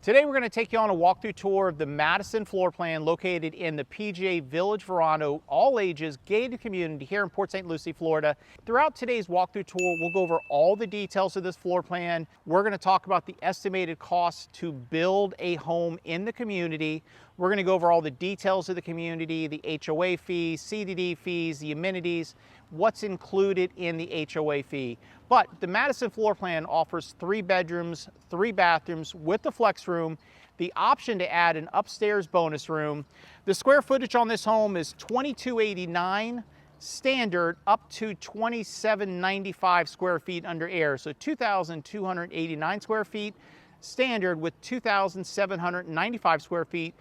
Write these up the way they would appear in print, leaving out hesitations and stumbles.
Today we're going to take you on a walkthrough tour of the Madison floor plan located in the PGA Verano, all ages, gated community here in Port St. Lucie, Florida. Throughout today's walkthrough tour, we'll go over all the details of this floor plan. We're going to talk about the estimated costs to build a home in the community. We're going to go over all the details of the community, the HOA fees, CDD fees, the amenities, what's included in the HOA fee. But the Madison floor plan offers 3 bedrooms, 3 bathrooms with the flex room, the option to add an upstairs bonus room. The square footage on this home is 2289 standard up to 2795 square feet under air. So 2,289 square feet standard with 2,795 square feet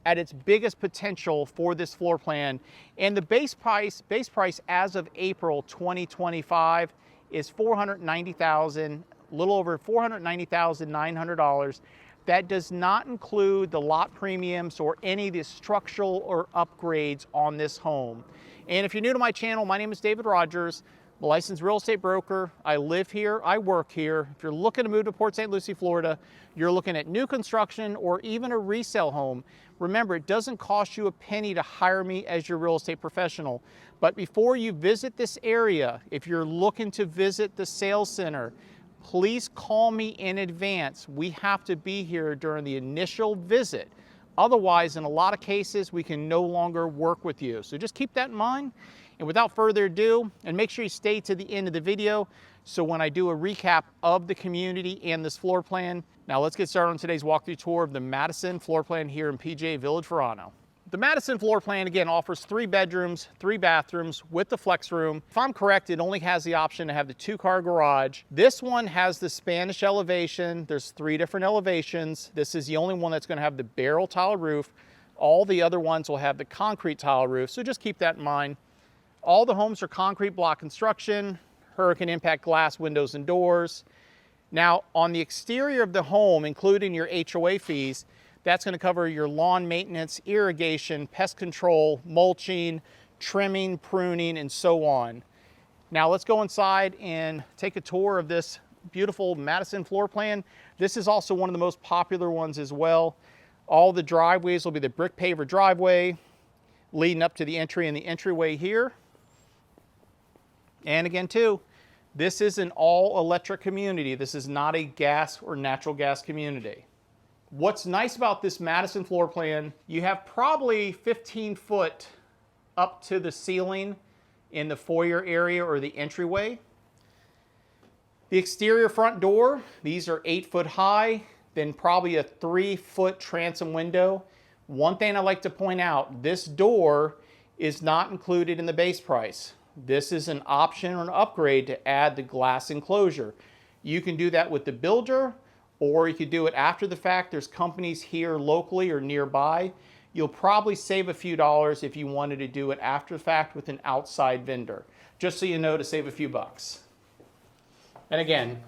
at its biggest potential for this floor plan. And the base price as of April 2025 is $490,000, a little over $490,900. That does not include the lot premiums or any of the structural or upgrades on this home. And if you're new to my channel, my name is David Rogers. I'm a licensed real estate broker. I live here, I work here. If you're looking to move to Port St. Lucie, Florida, you're looking at new construction or even a resale home, remember, it doesn't cost you a penny to hire me as your real estate professional. But before you visit this area, if you're looking to visit the sales center, please call me in advance. We have to be here during the initial visit. Otherwise, in a lot of cases, we can no longer work with you. So just keep that in mind. And without further ado, and make sure you stay to the end of the video, so when I do a recap of the community and this floor plan. Now let's get started on today's walkthrough tour of the Madison floor plan here in PGA Verano. The Madison floor plan, again, offers 3 bedrooms, 3 bathrooms with the flex room. If I'm correct, it only has the option to have the 2-car garage. This one has the Spanish elevation. There's 3 different elevations. This is the only one that's going to have the barrel tile roof. All the other ones will have the concrete tile roof, so just keep that in mind. All the homes are concrete block construction, hurricane impact glass windows and doors. Now, on the exterior of the home, including your HOA fees, that's going to cover your lawn maintenance, irrigation, pest control, mulching, trimming, pruning, and so on. Now let's go inside and take a tour of this beautiful Madison floor plan. This is also one of the most popular ones as well. All the driveways will be the brick paver driveway leading up to the entry and the entryway here. And again, too, this is an all-electric community. This is not a gas or natural gas community. What's nice about this Madison floor plan, you have probably 15 foot up to the ceiling in the foyer area or the entryway. The exterior front door, these are 8 foot high, then probably a 3 foot transom window. One thing I like to point out, this door is not included in the base price. This is an option or an upgrade to add the glass enclosure. You can do that with the builder, or you could do it after the fact. There's companies here locally or nearby. You'll probably save a few dollars if you wanted to do it after the fact with an outside vendor, just so you know, to save a few bucks. And again,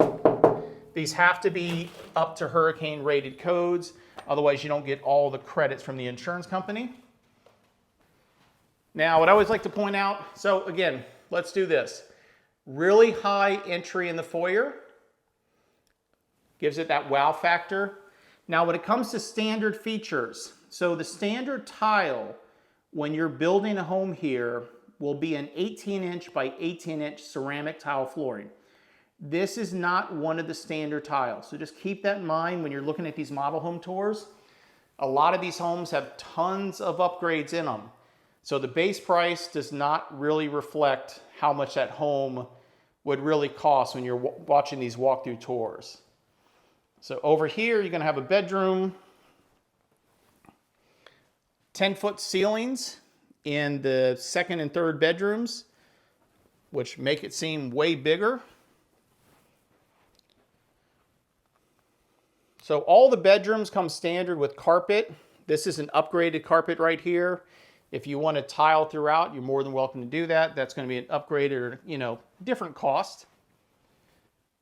these have to be up to hurricane rated codes, otherwise you don't get all the credits from the insurance company. Now, what I always like to point out, so again, let's do this. Really high entry in the foyer. Gives it that wow factor. Now, when it comes to standard features, so the standard tile when you're building a home here will be an 18-inch by 18-inch ceramic tile flooring. This is not one of the standard tiles, so just keep that in mind when you're looking at these model home tours. A lot of these homes have tons of upgrades in them. So the base price does not really reflect how much that home would really cost when you're watching these walkthrough tours. So over here, you're going to have a bedroom, 10-foot ceilings in the second and third bedrooms, which make it seem way bigger. So all the bedrooms come standard with carpet. This is an upgraded carpet right here. If you want to tile throughout, you're more than welcome to do that. That's going to be an upgraded or, different cost.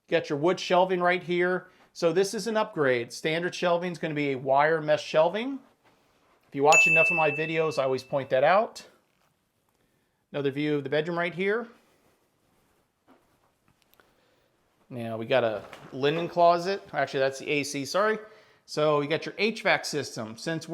Got your wood shelving right here. So this is an upgrade. Standard shelving is going to be a wire mesh shelving. If you watch enough of my videos, I always point that out. Another view of the bedroom right here. Now we got a linen closet. Actually, that's the AC, sorry. So you got your HVAC system. Since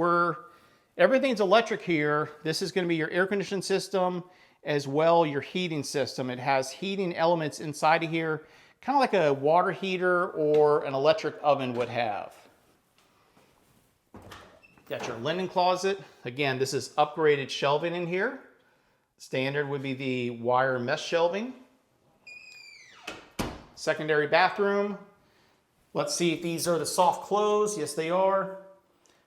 everything's electric here, this is going to be your air conditioning system as well your heating system. It has heating elements inside of here, kind of like a water heater or an electric oven would have. Got your linen closet. Again, this is upgraded shelving in here. Standard would be the wire mesh shelving. Secondary bathroom. Let's see if these are the soft close. Yes, they are.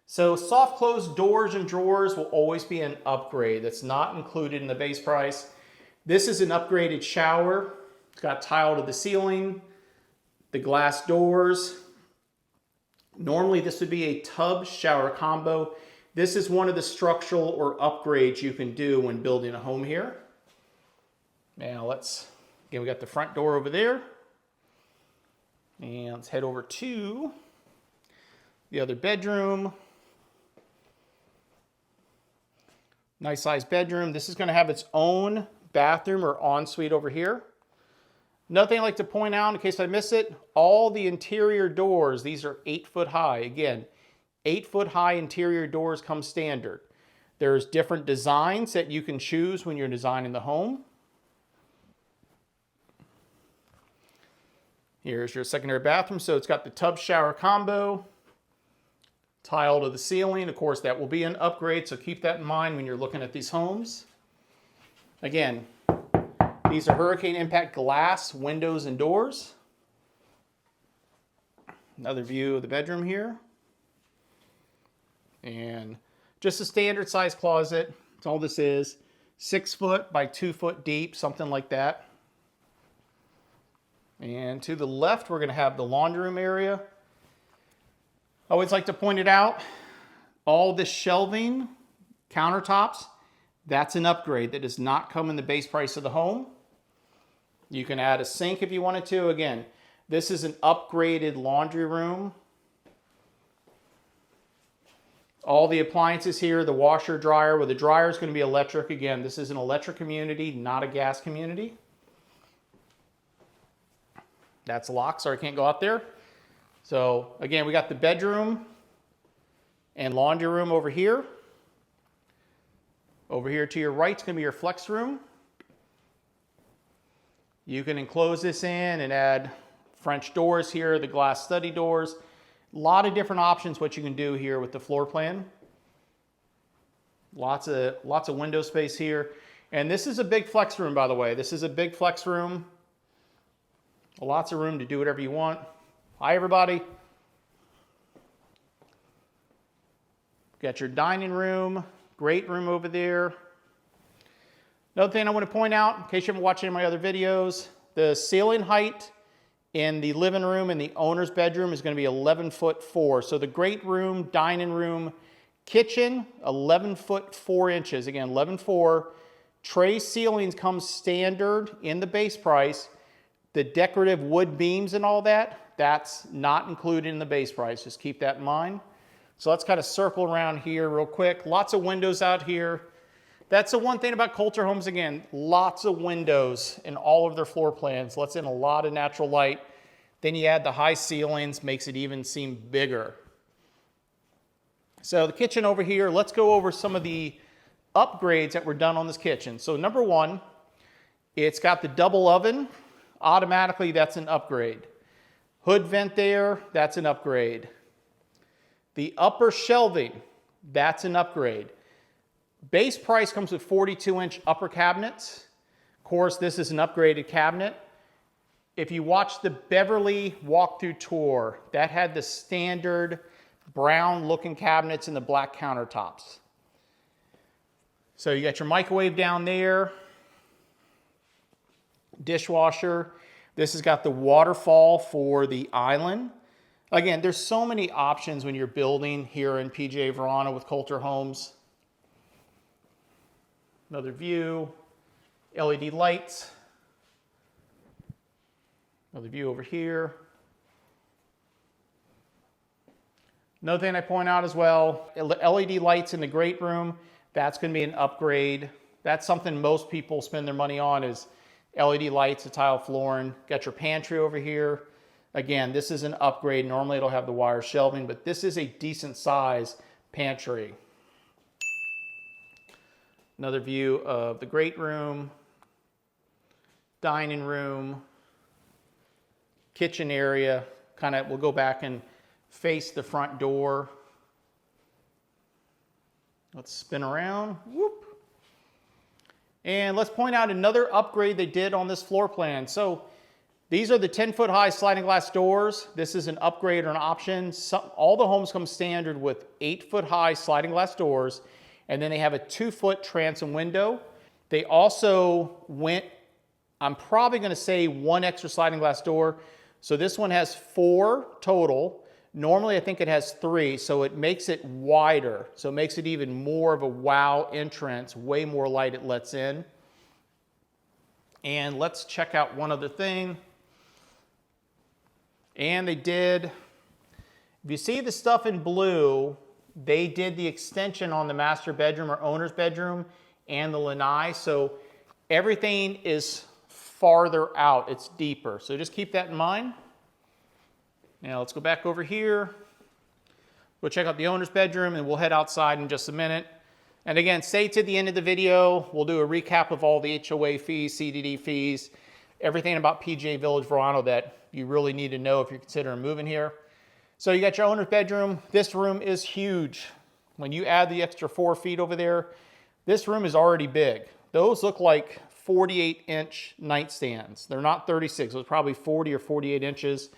So soft close doors and drawers will always be an upgrade. That's not included in the base price. This is an upgraded shower. It's got tile to the ceiling, the glass doors. Normally this would be a tub shower combo. This is one of the structural or upgrades you can do when building a home here. Now again, we got the front door over there. And let's head over to the other bedroom. Nice sized bedroom. This is going to have its own bathroom or ensuite over here. Another thing I like to point out in case I miss it, all the interior doors, these are 8 foot high. Again, 8 foot high interior doors come standard. There's different designs that you can choose when you're designing the home. Here's your secondary bathroom. So it's got the tub shower combo, tile to the ceiling. Of course, that will be an upgrade, so keep that in mind when you're looking at these homes. Again, these are hurricane impact glass windows and doors. Another view of the bedroom here. And just a standard size closet. That's all this is. 6 foot by 2 foot deep, something like that. And to the left, we're going to have the laundry room area. I always like to point it out, all this shelving, countertops, that's an upgrade that does not come in the base price of the home. You can add a sink if you wanted to. Again, this is an upgraded laundry room. All the appliances here, the washer, dryer, well, the dryer is going to be electric. Again, this is an electric community, not a gas community. That's locked, so I can't go out there. So again, we got the bedroom and laundry room over here. Over here to your right is going to be your flex room. You can enclose this in and add French doors here, the glass study doors. A lot of different options what you can do here with the floor plan. Lots of window space here. And this is a big flex room, by the way. This is a big flex room. Lots of room to do whatever you want. Hi, everybody. Got your dining room, great room over there. Another thing I want to point out, in case you haven't watched any of my other videos, the ceiling height in the living room and the owner's bedroom is going to be 11'4". So the great room, dining room, kitchen, 11'4". Again, 11'4". Tray ceilings come standard in the base price. The decorative wood beams and all that, that's not included in the base price. Just keep that in mind. So let's kind of circle around here real quick. Lots of windows out here. That's the one thing about Coulter Homes, again, lots of windows in all of their floor plans. Lets in a lot of natural light. Then you add the high ceilings, makes it even seem bigger. So the kitchen over here, let's go over some of the upgrades that were done on this kitchen. So number one, it's got the double oven. Automatically, that's an upgrade. Hood vent there, that's an upgrade. The upper shelving, that's an upgrade. Base price comes with 42-inch upper cabinets. Of course, this is an upgraded cabinet. If you watch the Beverly walkthrough tour, that had the standard brown-looking cabinets and the black countertops. So you got your microwave down there. Dishwasher. This has got the waterfall for the island. Again, there's so many options when you're building here in PGA Verano with Coulter Homes. Another view, LED lights. Another view over here. Another thing I point out as well, LED lights in the great room, that's going to be an upgrade. That's something most people spend their money on is LED lights, a tile flooring. Got your pantry over here. Again, this is an upgrade. Normally it'll have the wire shelving, but this is a decent size pantry. Another view of the great room, dining room, kitchen area. We'll go back and face the front door. Let's spin around. Whoop. And let's point out another upgrade they did on this floor plan. So these are the 10-foot high sliding glass doors. This is an upgrade or an option. All the homes come standard with 8-foot high sliding glass doors, and then they have a 2-foot transom window. They also went, I'm probably gonna say 1 extra sliding glass door. So this one has 4 total. Normally I think it has 3, so it makes it wider. So it makes it even more of a wow entrance, way more light it lets in. And let's check out one other thing. And they did, if you see the stuff in blue, they did the extension on the master bedroom or owner's bedroom and the lanai. So everything is farther out, it's deeper. So just keep that in mind. Now let's go back over here. We'll check out the owner's bedroom and we'll head outside in just a minute. And again, stay to the end of the video. We'll do a recap of all the HOA fees, CDD fees, everything about PGA Village Verano that you really need to know if you're considering moving here. So you got your owner's bedroom. This room is huge. When you add the extra 4 feet over there, this room is already big. Those look like 48-inch nightstands. They're not 36, so it's probably 40 or 48 inches.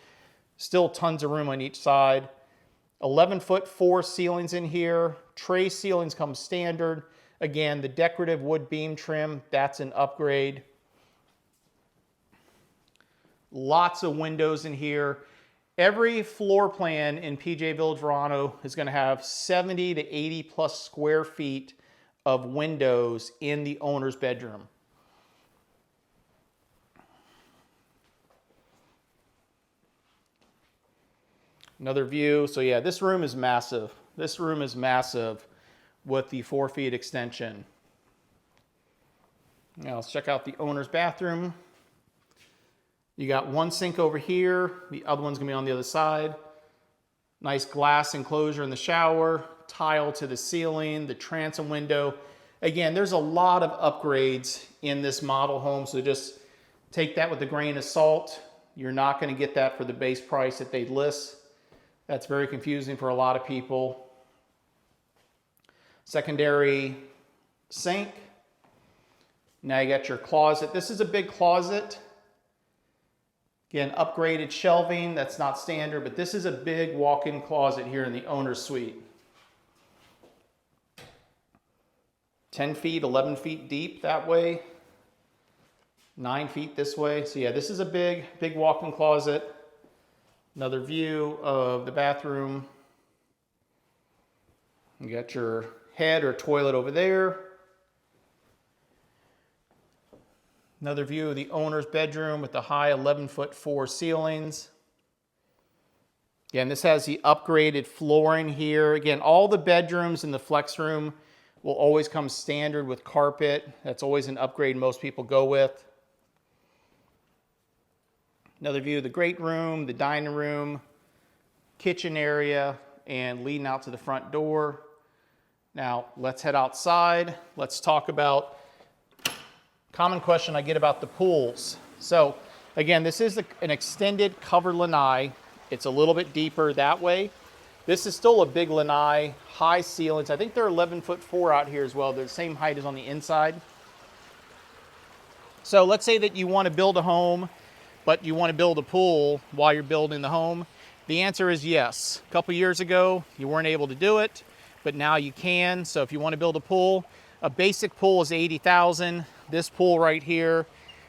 Still tons of room on each side. 11-foot 4 ceilings in here. Tray ceilings come standard. Again, the decorative wood beam trim, that's an upgrade. Lots of windows in here. Every floor plan in PGA Village Verano is going to have 70 to 80 plus square feet of windows in the owner's bedroom. Another view. So yeah, this room is massive. This room is massive with the 4 feet extension. Now let's check out the owner's bathroom. You got 1 sink over here. The other one's gonna be on the other side. Nice glass enclosure in the shower, tile to the ceiling, the transom window. Again, there's a lot of upgrades in this model home, so just take that with a grain of salt. You're not gonna get that for the base price that they list. That's very confusing for a lot of people. Secondary sink. Now you got your closet. This is a big closet. Again, upgraded shelving, that's not standard, but this is a big walk-in closet here in the owner's suite. 10 feet, 11 feet deep that way. 9 feet this way. So yeah, this is a big walk-in closet. Another view of the bathroom. You got your head or toilet over there. Another view of the owner's bedroom with the high 11-foot 4 ceilings. Again, this has the upgraded flooring here. Again, all the bedrooms in the flex room will always come standard with carpet. That's always an upgrade most people go with. Another view of the great room, the dining room, kitchen area, and leading out to the front door. Now, let's head outside. Let's talk about common question I get about the pools. So again, this is an extended covered lanai. It's a little bit deeper that way. This is still a big lanai, high ceilings. I think they're 11-foot 4 out here as well. They're the same height as on the inside. So let's say that you want to build a home, but you want to build a pool while you're building the home. The answer is yes. A couple years ago, you weren't able to do it, but now you can. So if you want to build a pool, a basic pool is $80,000. This pool right here,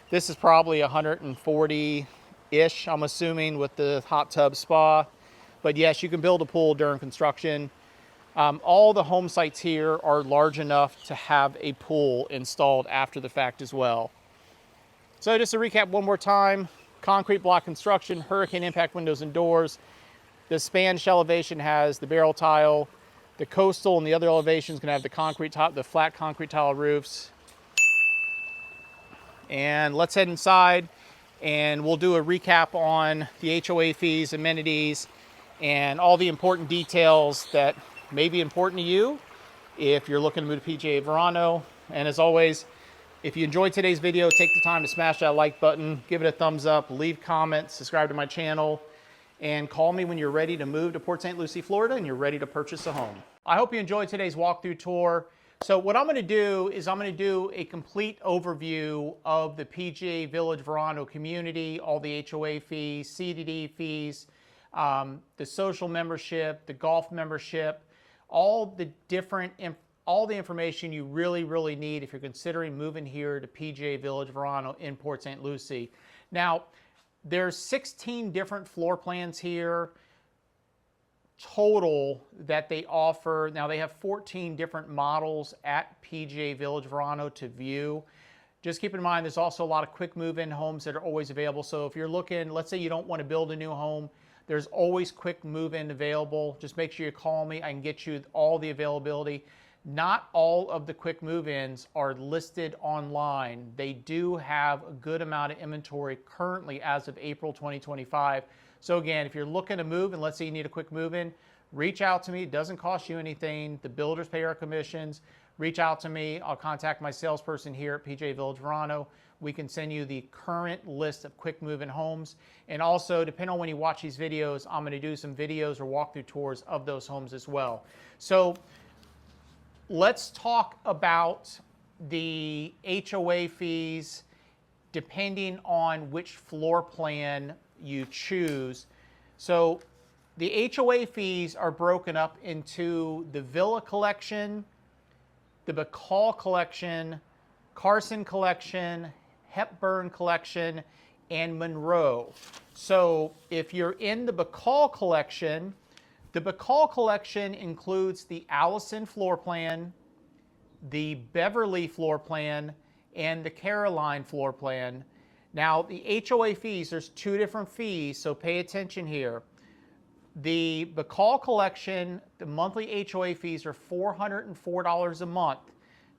this is probably 140-ish, I'm assuming, with the hot tub spa. But yes, you can build a pool during construction. All the home sites here are large enough to have a pool installed after the fact as well. So just to recap one more time, concrete block construction, hurricane impact windows and doors. The Spanish elevation has the barrel tile. The coastal and the other elevations can have the concrete top, the flat concrete tile roofs. And let's head inside. and we'll do a recap on the HOA fees, amenities, and all the important details that may be important to you if you're looking to move to PGA Verano. And as always, if you enjoyed today's video, take the time to smash that like button, give it a thumbs up, leave comments, subscribe to my channel, and call me when you're ready to move to Port St. Lucie, Florida, and you're ready to purchase a home. I hope you enjoyed today's walkthrough tour. So what I'm gonna do is I'm gonna do a complete overview of the PGA Village Verano community, all the HOA fees, CDD fees, the social membership, the golf membership, all the information you really need if you're considering moving here to PGA Village Verano in Port St. Lucie. Now, there's 16 different floor plans here total that they offer. Now they have 14 different models at PGA Village Verano to view. Just keep in mind there's also a lot of quick move-in homes that are always available. So if you're looking, let's say you don't want to build a new home, there's always quick move-in available. Just make sure you call me. I can get you all the availability. Not all of the quick move-ins are listed online. They do have a good amount of inventory currently as of April 2025. So again, if you're looking to move and let's say you need a quick move-in, reach out to me. It doesn't cost you anything. The builders pay our commissions. Reach out to me. I'll contact my salesperson here at PGA Village Verano. We can send you the current list of quick move-in homes. And also, depending on when you watch these videos, I'm going to do some videos or walkthrough tours of those homes as well. So let's talk about the HOA fees depending on which floor plan you choose. So the HOA fees are broken up into the Villa Collection, the Bacall Collection, Carson Collection, Hepburn Collection, and Monroe. So if you're in the Bacall Collection includes the Allison floor plan, the Beverly floor plan, and the Caroline floor plan. Now, the HOA fees, there's two different fees, so pay attention here. The Bacall Collection, the monthly HOA fees are $404 a month.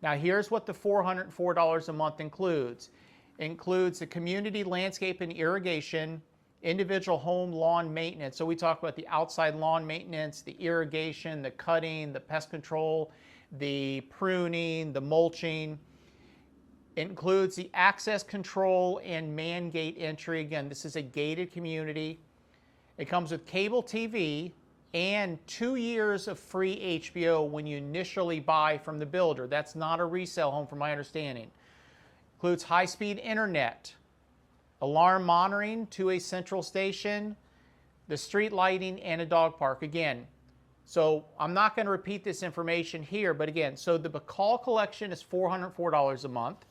Now, here's what the $404 a month includes. It includes the community landscape and irrigation, individual home lawn maintenance. So we talk about the outside lawn maintenance, the irrigation, the cutting, the pest control, the pruning, the mulching. It includes the access control and man gate entry. Again, this is a gated community. It comes with cable TV and 2 years of free HBO when you initially buy from the builder. That's not a resale home from my understanding. Includes high-speed internet, alarm monitoring to a central station, the street lighting, and a dog park. Again, so I'm not going to repeat this information here, but again, so the Bacall Collection is $404 a month.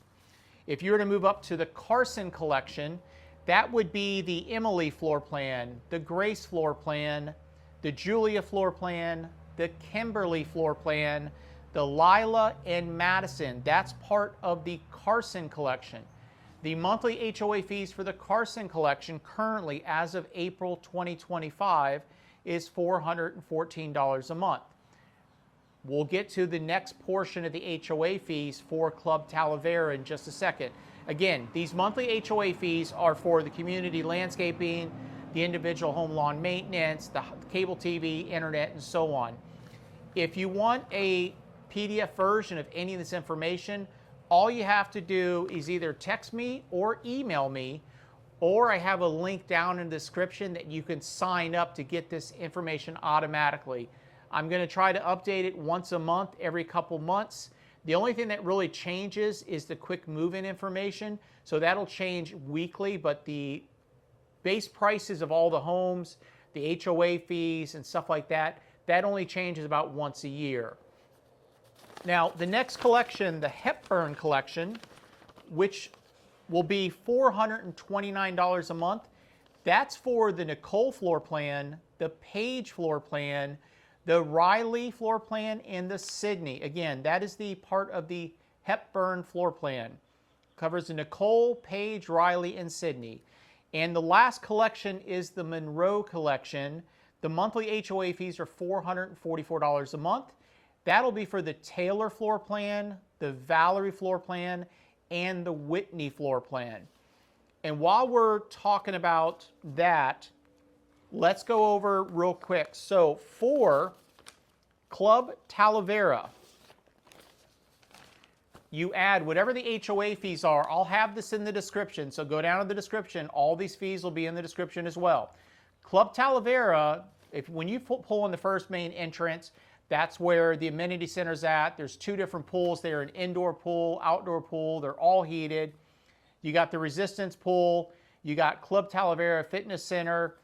If you were to move up to the Carson Collection, that would be the Emily floor plan, the Grace floor plan, the Julia floor plan, the Kimberly floor plan, the Lila and Madison. That's part of the Carson Collection. The monthly HOA fees for the Carson Collection currently, as of April 2025, is $414 a month. We'll get to the next portion of the HOA fees for Club Talavera in just a second. Again, these monthly HOA fees are for the community landscaping, the individual home lawn maintenance, the cable TV, internet, and so on. If you want a PDF version of any of this information, all you have to do is either text me or email me, or I have a link down in the description that you can sign up to get this information automatically. I'm going to try to update it once a month, every couple months. The only thing that really changes is the quick move-in information. So that'll change weekly, but the base prices of all the homes, the HOA fees and stuff like that, that only changes about once a year. Now, the next collection, the Hepburn Collection, which will be $429 a month, that's for the Nicole floor plan, the Page floor plan, the Riley floor plan, and the Sydney. Again, that is the part of the Hepburn floor plan. Covers the Nicole, Page, Riley, and Sydney. And the last collection is the Monroe Collection. The monthly HOA fees are $444 a month. That'll be for the Taylor floor plan, the Valerie floor plan, and the Whitney floor plan. And while we're talking about that, let's go over real quick. So for Club Talavera, you add whatever the HOA fees are. I'll have this in the description, so go down to the description. All these fees will be in the description as well. Club Talavera, when you pull in the first main entrance, that's where the amenity center's at. There's two different pools there, an indoor pool, outdoor pool. They're all heated. You got the Resistance pool. You got Club Talavera Fitness Center.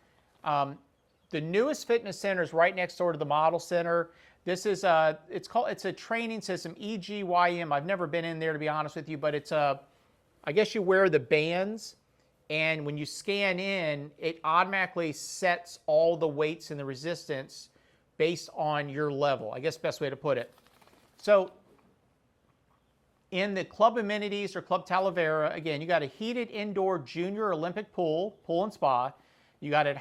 The newest fitness center is right next door to the Model Center. This is it's a training system, EGYM. I've never been in there, to be honest with you, but it's I guess you wear the bands, and when you scan in, it automatically sets all the weights and the resistance based on your level. I guess best way to put it. So in the club amenities or Club Talavera, again, you got a heated indoor junior Olympic pool and spa. You got an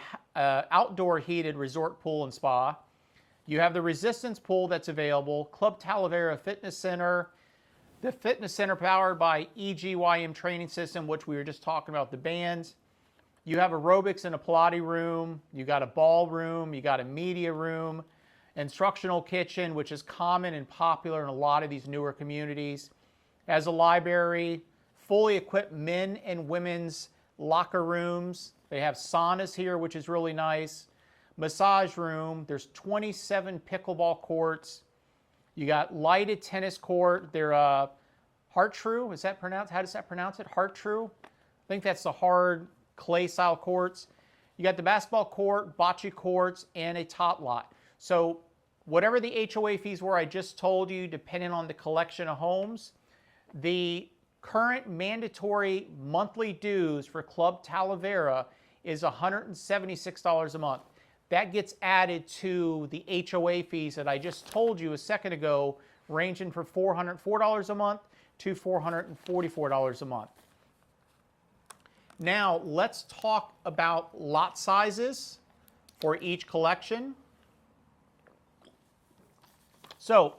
outdoor heated resort pool and spa. You have the Resistance pool that's available, Club Talavera Fitness Center, the fitness center powered by EGYM training system, which we were just talking about, the bands. You have aerobics and a Pilates room. You got a ballroom. You got a media room, instructional kitchen, which is common and popular in a lot of these newer communities. As a library, fully equipped men and women's locker rooms. They have saunas here, which is really nice. Massage room. There's 27 pickleball courts. You got lighted tennis court. They're Hartrue. Is that pronounced? How does that pronounce it? Hartrue. I think that's the hard clay style courts. You got the basketball court, bocce courts, and a tot lot. So whatever the HOA fees were I just told you, depending on the collection of homes, the current mandatory monthly dues for Club Talavera is $176 a month. That gets added to the HOA fees that I just told you a second ago, ranging from $404 a month to $444 a month. Now, let's talk about lot sizes for each collection. So,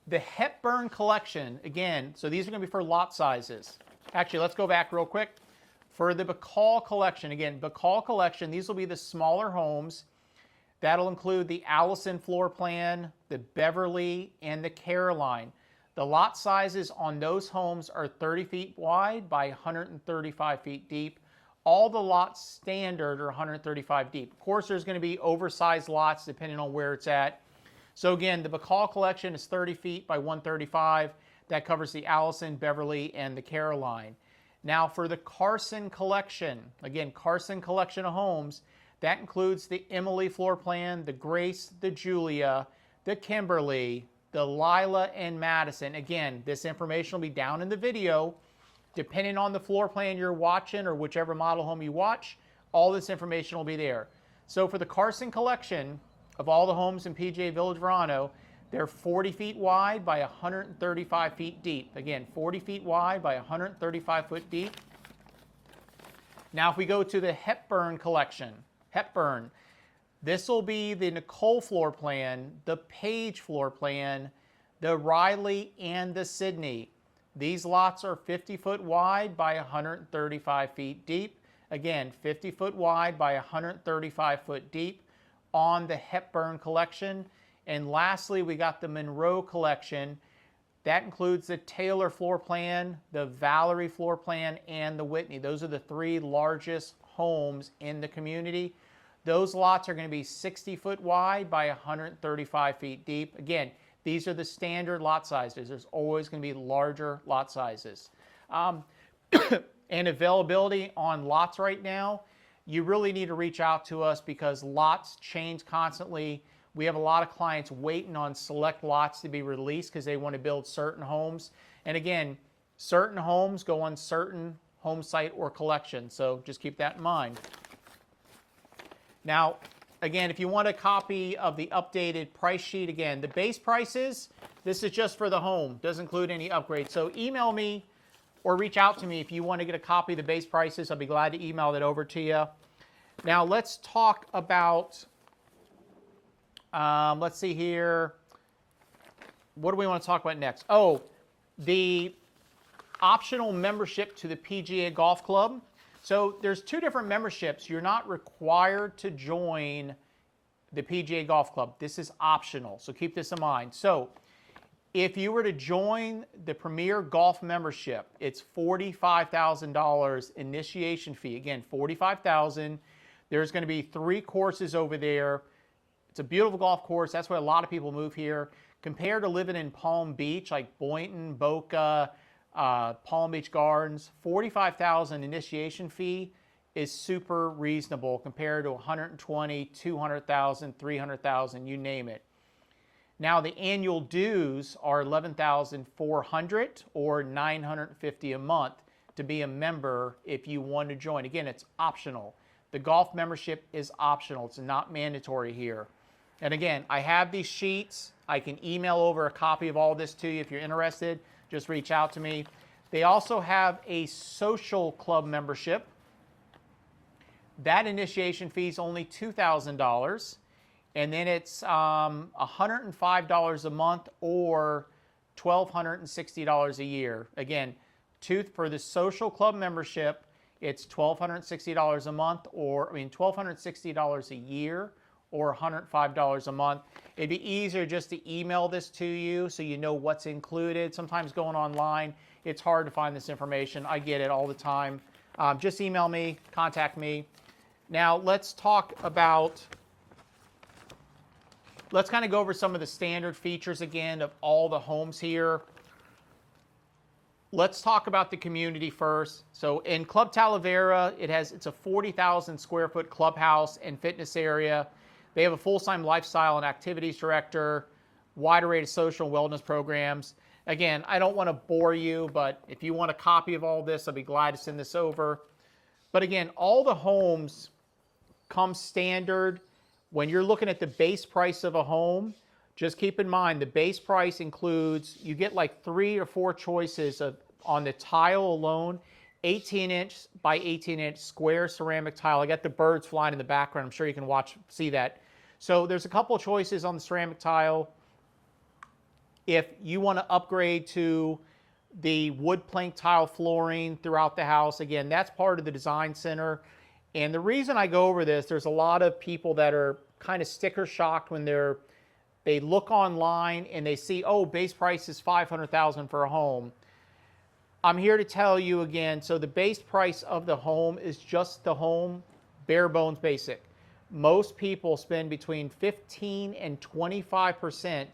the Hepburn collection, again, so these are going to be for lot sizes. Actually, let's go back real quick. For the Bacall collection, again, Bacall collection, these will be the smaller homes. That'll include the Allison floor plan, the Beverly, and the Caroline. The lot sizes on those homes are 30 feet wide by 135 feet deep. All the lots standard are 135 deep. Of course, there's going to be oversized lots depending on where it's at. So again, the Bacall collection is 30 feet by 135. That covers the Allison, Beverly, and the Caroline. Now for the Carson collection, again, Carson collection of homes, that includes the Emily floor plan, the Grace, the Julia, the Kimberly, the Lila, and Madison. Again, this information will be down in the video. Depending on the floor plan you're watching or whichever model home you watch, all this information will be there. So for the Carson collection of all the homes in PGA Village Verano, they're 40 feet wide by 135 feet deep. Again, 40 feet wide by 135 foot deep. Now if we go to the Hepburn collection, Hepburn, this will be the Nicole floor plan, the Page floor plan, the Riley, and the Sydney. These lots are 50 foot wide by 135 feet deep. Again, 50 foot wide by 135 foot deep on the Hepburn collection. And lastly, we got the Monroe collection. That includes the Taylor floor plan, the Valerie floor plan, and the Whitney. Those are the three largest homes in the community. Those lots are going to be 60 foot wide by 135 feet deep. Again, these are the standard lot sizes. There's always going to be larger lot sizes. And availability on lots right now, you really need to reach out to us because lots change constantly. We have a lot of clients waiting on select lots to be released because they want to build certain homes. And again, certain homes go on certain home site or collection. So just keep that in mind. Now, again, if you want a copy of the updated price sheet, again, the base prices, this is just for the home. Doesn't include any upgrades. So email me or reach out to me if you want to get a copy of the base prices. I'll be glad to email that over to you. Now, let's talk about, let's see here. What do we want to talk about next? Oh, optional membership to the PGA Golf Club. So there's two different memberships. You're not required to join the PGA Golf Club. This is optional, so keep this in mind. So if you were to join the Premier Golf membership, it's $45,000 initiation fee. Again, $45,000. There's going to be 3 courses over there. It's a beautiful golf course. That's why a lot of people move here. Compared to living in Palm Beach, like Boynton, Boca, Palm Beach Gardens, $45,000 initiation fee is super reasonable compared to $120,000, $200,000, $300,000, you name it. Now the annual dues are $11,400 or $950 a month to be a member if you want to join. Again, it's optional. The golf membership is optional. It's not mandatory here. And again, I have these sheets. I can email over a copy of all this to you if you're interested. Just reach out to me. They also have a social club membership. That initiation fee is only $2,000. And then it's $105 a month or $1,260 a year. Again, for the social club membership, it's $1,260 a month, $1,260 a year or $105 a month. It'd be easier just to email this to you so you know what's included. Sometimes going online, it's hard to find this information. I get it all the time. Just email me, contact me. Now let's talk about, let's kind of go over some of the standard features again of all the homes here. Let's talk about the community first. So in Club Talavera, it's a 40,000 square foot clubhouse and fitness area. They have a full-time lifestyle and activities director, wide array of social and wellness programs. Again, I don't want to bore you, but if you want a copy of all this, I'll be glad to send this over. But again, all the homes come standard. When you're looking at the base price of a home, just keep in mind the base price includes, you get like 3 or 4 choices on the tile alone, 18-inch by 18-inch square ceramic tile. I got the birds flying in the background. I'm sure you can see that. So there's a couple of choices on the ceramic tile. If you want to upgrade to the wood plank tile flooring throughout the house, again, that's part of the design center. And the reason I go over this, there's a lot of people that are kind of sticker shocked when they look online and they see, oh, base price is $500,000 for a home. I'm here to tell you again, so the base price of the home is just the home, bare bones basic. Most people spend between 15 and 25%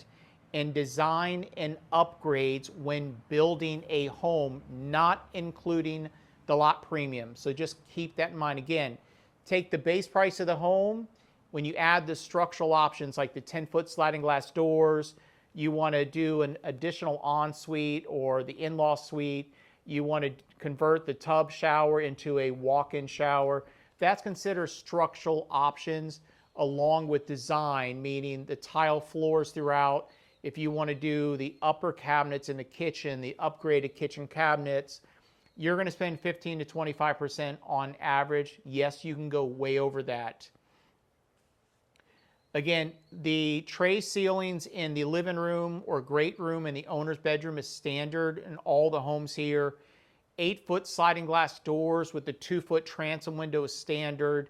in design and upgrades when building a home, not including the lot premium. So just keep that in mind. Again, take the base price of the home. When you add the structural options like the 10-foot sliding glass doors, you want to do an additional ensuite or the in-law suite, you want to convert the tub shower into a walk-in shower. That's considered structural options along with design, meaning the tile floors throughout. If you want to do the upper cabinets in the kitchen, the upgraded kitchen cabinets, you're going to spend 15 to 25% on average. Yes, you can go way over that. Again, the tray ceilings in the living room or great room in the owner's bedroom is standard in all the homes here. 8-foot sliding glass doors with the 2-foot transom window is standard.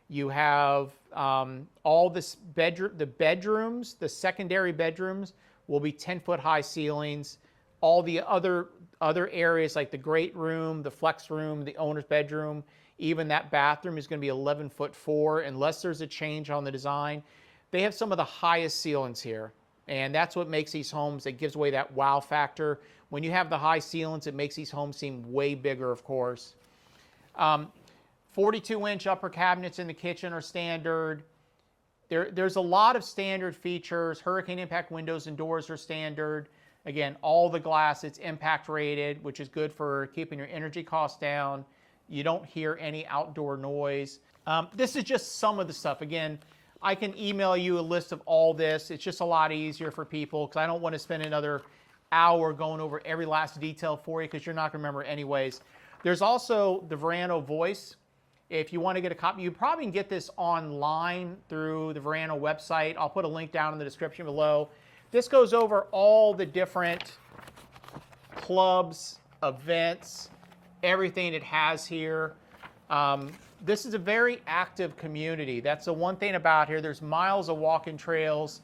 You have all this the bedrooms, the secondary bedrooms will be 10-foot high ceilings. All the other areas like the great room, the flex room, the owner's bedroom, even that bathroom is going to be 11'4" unless there's a change on the design. They have some of the highest ceilings here, and that's what makes these homes, it gives away that wow factor. When you have the high ceilings, it makes these homes seem way bigger, of course. 42-inch upper cabinets in the kitchen are standard. There's a lot of standard features. Hurricane impact windows and doors are standard. Again, all the glass, it's impact rated, which is good for keeping your energy costs down. You don't hear any outdoor noise. This is just some of the stuff. Again, I can email you a list of all this. It's just a lot easier for people because I don't want to spend another hour going over every last detail for you because you're not going to remember anyways. There's also the Verano Voice. If you want to get a copy, you probably can get this online through the Verano website. I'll put a link down in the description below. This goes over all the different clubs, events, everything it has here. This is a very active community. That's the one thing about here. There's miles of walking trails.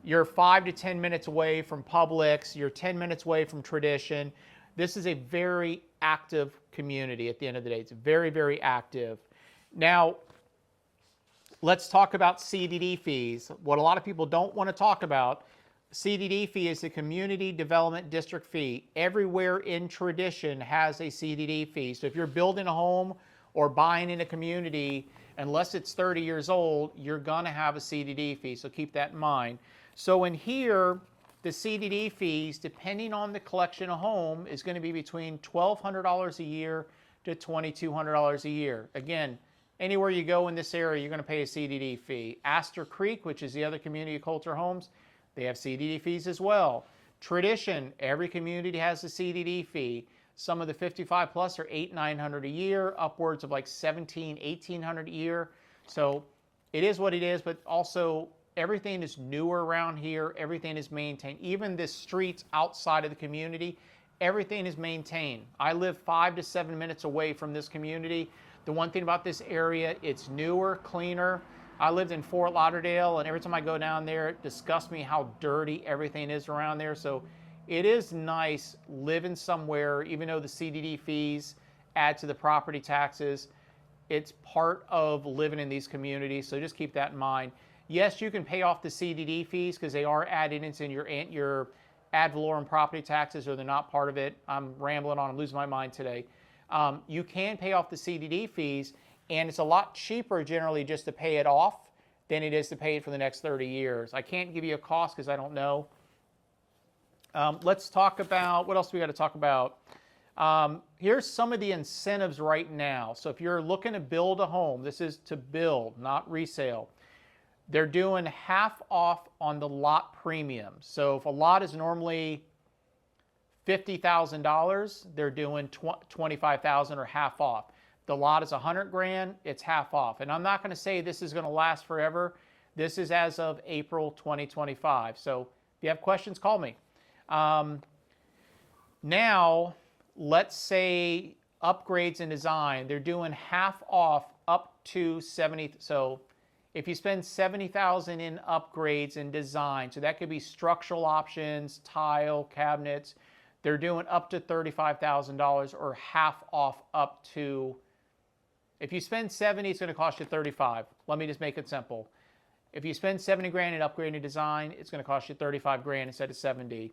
You're 5 to 10 minutes away from Publix. You're 10 minutes away from Tradition. This is a very active community at the end of the day. It's very, very active. Now, let's talk about CDD fees. What a lot of people don't want to talk about, CDD fee is the Community Development District fee. Everywhere in Tradition has a CDD fee. So if you're building a home or buying in a community, unless it's 30 years old, you're going to have a CDD fee. So keep that in mind. So in here, the CDD fees, depending on the collection of home, is going to be between $1,200 a year to $2,200 a year. Again, anywhere you go in this area, you're going to pay a CDD fee. Astor Creek, which is the other community of Coulter Homes, they have CDD fees as well. Tradition, every community has a CDD fee. Some of the 55 plus are $800-900 a year, upwards of like $1,700-1,800 a year. So it is what it is, but also everything is newer around here. Everything is maintained. Even the streets outside of the community, everything is maintained. I live 5 to 7 minutes away from this community. The one thing about this area, it's newer, cleaner. I lived in Fort Lauderdale, and every time I go down there, it disgusts me how dirty everything is around there. So it is nice living somewhere, even though the CDD fees add to the property taxes. It's part of living in these communities, so just keep that in mind. Yes, you can pay off the CDD fees because they are added into your ad valorem property taxes, or they're not part of it. I'm rambling on, I'm losing my mind today. You can pay off the CDD fees, and it's a lot cheaper generally just to pay it off than it is to pay it for the next 30 years. I can't give you a cost because I don't know. Let's talk about, what else we got to talk about? Here's some of the incentives right now. So if you're looking to build a home, this is to build, not resale. They're doing half off on the lot premium. So if a lot is normally $50,000, they're doing $25,000 or half off. The lot is $100,000, it's half off. And I'm not going to say this is going to last forever. This is as of April 2025. So if you have questions, call me. Now, let's say upgrades and design. They're doing half off up to 70. So if you spend $70,000 in upgrades and design, so that could be structural options, tile, cabinets, they're doing up to $35,000 or half off up to, if you spend 70, it's going to cost you 35. Let me just make it simple. If you spend 70 grand in upgrading and design, it's going to cost you 35 grand instead of 70.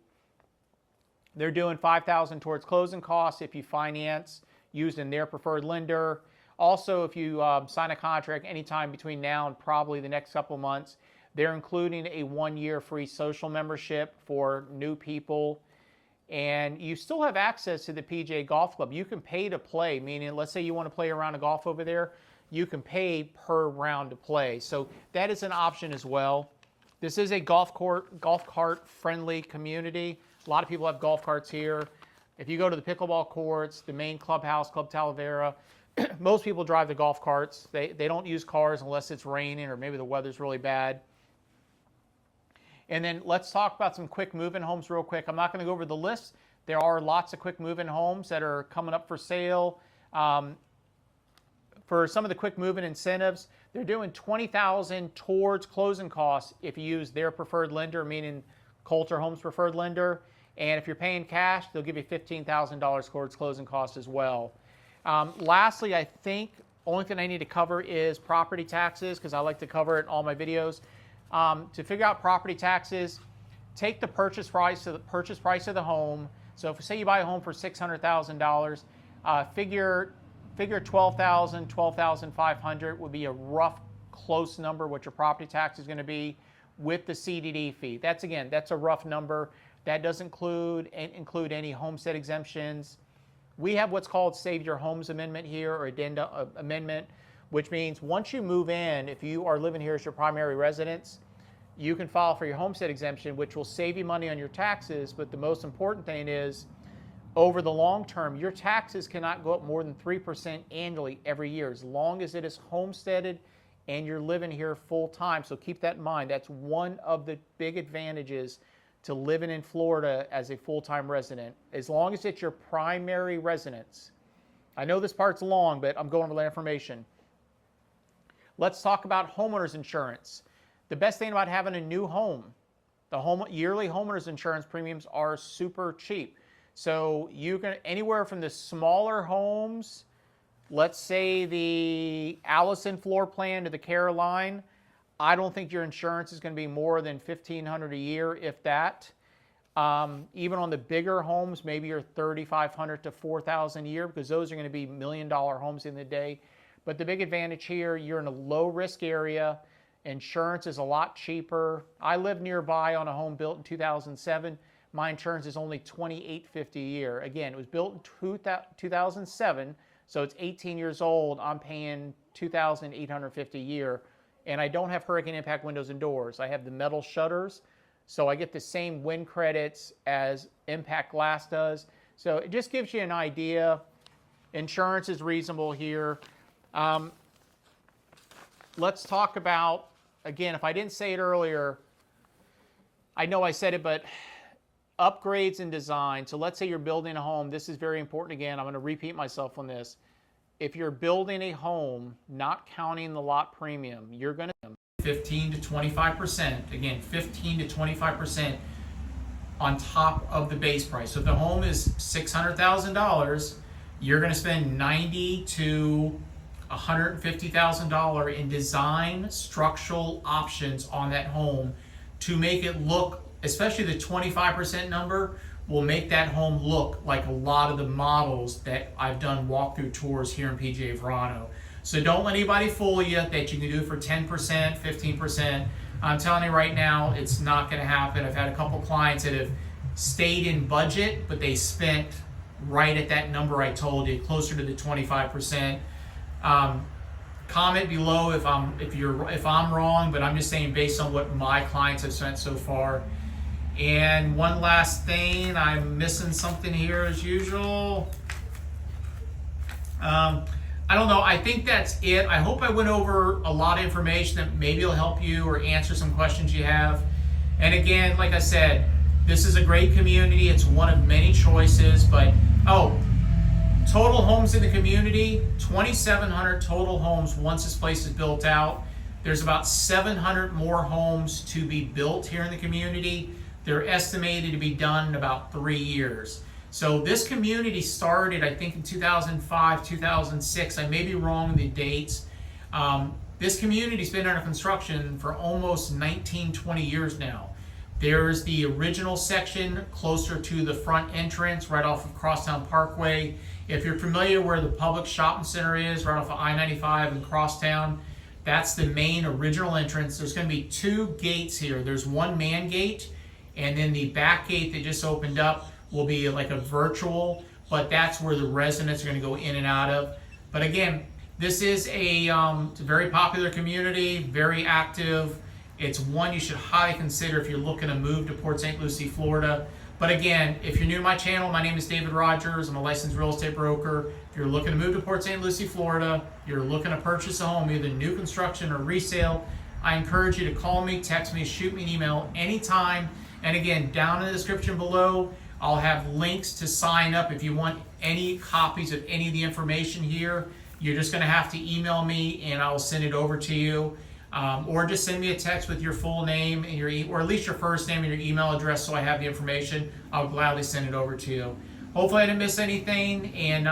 They're doing $5,000 towards closing costs if you finance using their preferred lender. Also, if you sign a contract anytime between now and probably the next couple months, they're including a 1-year free social membership for new people. And you still have access to the PGA Golf Club. You can pay to play, meaning let's say you want to play a round of golf over there, you can pay per round to play. So that is an option as well. This is a golf cart friendly community. A lot of people have golf carts here. If you go to the pickleball courts, the main clubhouse, Club Talavera, most people drive the golf carts. They don't use cars unless it's raining or maybe the weather's really bad. And then let's talk about some quick move-in homes real quick. I'm not going to go over the list. There are lots of quick move-in homes that are coming up for sale. For some of the quick move-in incentives, they're doing $20,000 towards closing costs if you use their preferred lender, meaning Coulter Homes preferred lender. And if you're paying cash, they'll give you $15,000 towards closing costs as well. Lastly, I think only thing I need to cover is property taxes, because I like to cover it in all my videos. To figure out property taxes, take the purchase price of the home. So if say you buy a home for $600,000, figure $12,000, $12,500 would be a rough, close number what your property tax is going to be with the CDD fee. That's a rough number. That doesn't include any homestead exemptions. We have what's called Save Your Homes Amendment here, or addenda amendment, which means once you move in, if you are living here as your primary residence, you can file for your homestead exemption, which will save you money on your taxes. But the most important thing is, over the long term, your taxes cannot go up more than 3% annually every year, as long as it is homesteaded and you're living here full time. So keep that in mind. That's one of the big advantages to living in Florida as a full-time resident, as long as it's your primary residence. I know this part's long, but I'm going over that information. Let's talk about homeowners insurance. The best thing about having a new home, the yearly homeowners insurance premiums are super cheap. So you can, anywhere from the smaller homes, let's say the Allison floor plan to the Caroline, I don't think your insurance is going to be more than $1,500 a year, if that. Even on the bigger homes, maybe you're $3,500 to $4,000 a year, because those are going to be $1 million homes in the day. But the big advantage here, you're in a low risk area. Insurance is a lot cheaper. I live nearby on a home built in 2007. My insurance is only $2,850 a year. Again, it was built in 2007, so it's 18 years old. I'm paying $2,850 a year, and I don't have hurricane impact windows and doors. I have the metal shutters, so I get the same wind credits as impact glass does. So it just gives you an idea. Insurance is reasonable here. Let's talk about, again, if I didn't say it earlier, I know I said it, but upgrades and design. So let's say you're building a home. This is very important. Again, I'm going to repeat myself on this. If you're building a home, not counting the lot premium, you're going to 15 to 25%. Again, 15 to 25% on top of the base price. So if the home is $600,000, you're going to spend $90,000 to $150,000 in design structural options on that home to make it look, especially the 25% number, will make that home look like a lot of the models that I've done walkthrough tours here in PGA Verano. So don't let anybody fool you that you can do it for 10%, 15%. I'm telling you right now, it's not going to happen. I've had a couple clients that have stayed in budget, but they spent right at that number I told you, closer to the 25%. Comment below if I'm wrong, but I'm just saying based on what my clients have spent so far. And one last thing, I'm missing something here as usual. I don't know, I think that's it. I hope I went over a lot of information that maybe will help you or answer some questions you have. And again, like I said, this is a great community. It's one of many choices, but total homes in the community, 2,700 total homes once this place is built out. There's about 700 more homes to be built here in the community. They're estimated to be done in about 3 years. So this community started, I think, in 2005, 2006. I may be wrong in the dates. This community's been under construction for almost 19, 20 years now. There's the original section closer to the front entrance, right off of Crosstown Parkway. If you're familiar where the public shopping center is, right off of I-95 in Crosstown, that's the main original entrance. There's going to be 2 gates here. There's one man gate, and then the back gate that just opened up will be like a virtual, but that's where the residents are going to go in and out of. But again, this is it's a very popular community, very active. It's one you should highly consider if you're looking to move to Port St. Lucie, Florida. But again, if you're new to my channel, my name is David Rogers. I'm a licensed real estate broker. If you're looking to move to Port St. Lucie, Florida, you're looking to purchase a home, either new construction or resale, I encourage you to call me, text me, shoot me an email anytime. And again, down in the description below, I'll have links to sign up if you want any copies of any of the information here. You're just going to have to email me and I'll send it over to you. Or just send me a text with your full name and or at least your first name and your email address so I have the information. I'll gladly send it over to you. Hopefully I didn't miss anything, and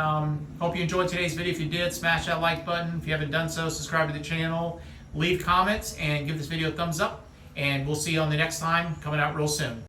hope you enjoyed today's video. If you did, smash that like button. If you haven't done so, subscribe to the channel, leave comments, and give this video a thumbs up. And we'll see you on the next time, coming out real soon.